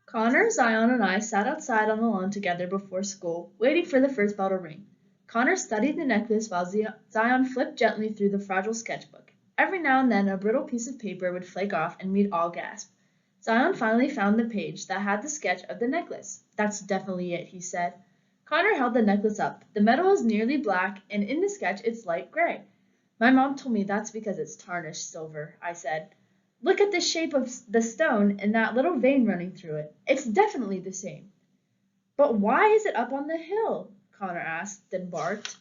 Connor, Zion, and I sat outside on the lawn together before school, waiting for the first bell to ring. Connor studied the necklace while Zion flipped gently through the fragile sketchbook. Every now and then a brittle piece of paper would flake off and we'd all gasp. Zion finally found the page that had the sketch of the necklace. That's definitely it, he said. Connor held the necklace up. The metal is nearly black, and in the sketch it's light gray. My mom told me that's because it's tarnished silver, I said. Look at the shape of the stone and that little vein running through it. It's definitely the same. But why is it up on the hill? Connor asked, then barked.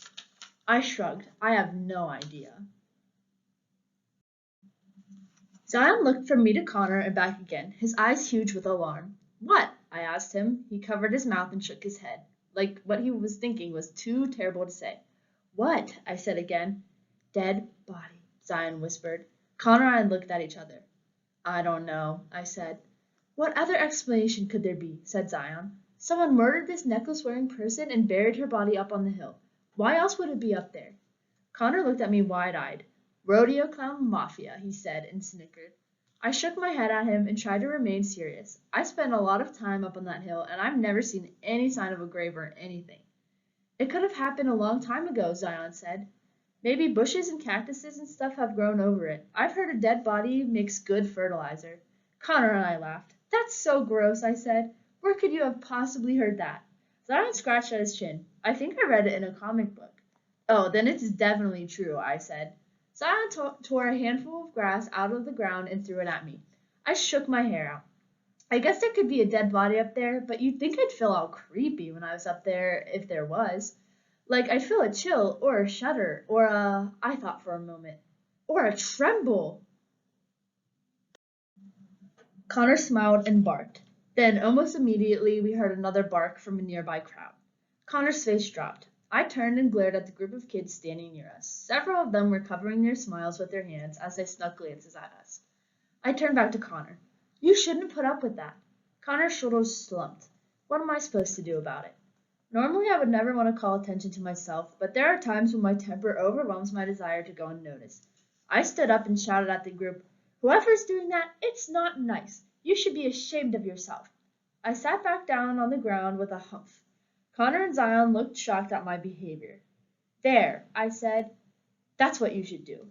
I shrugged. I have no idea. Zion looked from me to Connor and back again, his eyes huge with alarm. What? I asked him. He covered his mouth and shook his head, like what he was thinking was too terrible to say. What? I said again. Dead body, Zion whispered. Connor and I looked at each other. I don't know, I said. What other explanation could there be? Said Zion. Someone murdered this necklace-wearing person and buried her body up on the hill. Why else would it be up there? Connor looked at me wide-eyed. Rodeo clown mafia, he said, and snickered. I shook my head at him and tried to remain serious. I spent a lot of time up on that hill, and I've never seen any sign of a grave or anything. It could have happened a long time ago, Zion said. Maybe bushes and cactuses and stuff have grown over it. I've heard a dead body makes good fertilizer. Connor and I laughed. That's so gross, I said. Where could you have possibly heard that? Zion scratched at his chin. I think I read it in a comic book. Oh, then it's definitely true, I said. Zion tore a handful of grass out of the ground and threw it at me. I shook my hair out. I guess there could be a dead body up there, but you'd think I'd feel all creepy when I was up there if there was. Like I'd feel a chill or a shudder or I thought for a moment, or a tremble. Connor smiled and barked. Then, almost immediately, we heard another bark from a nearby crowd. Connor's face dropped. I turned and glared at the group of kids standing near us. Several of them were covering their smiles with their hands as they snuck glances at us. I turned back to Connor. You shouldn't put up with that. Connor's shoulders slumped. What am I supposed to do about it? Normally, I would never want to call attention to myself, but there are times when my temper overwhelms my desire to go unnoticed. I stood up and shouted at the group, Whoever's doing that, it's not nice. You should be ashamed of yourself. I sat back down on the ground with a humph. Connor and Zion looked shocked at my behavior. There, I said, that's what you should do.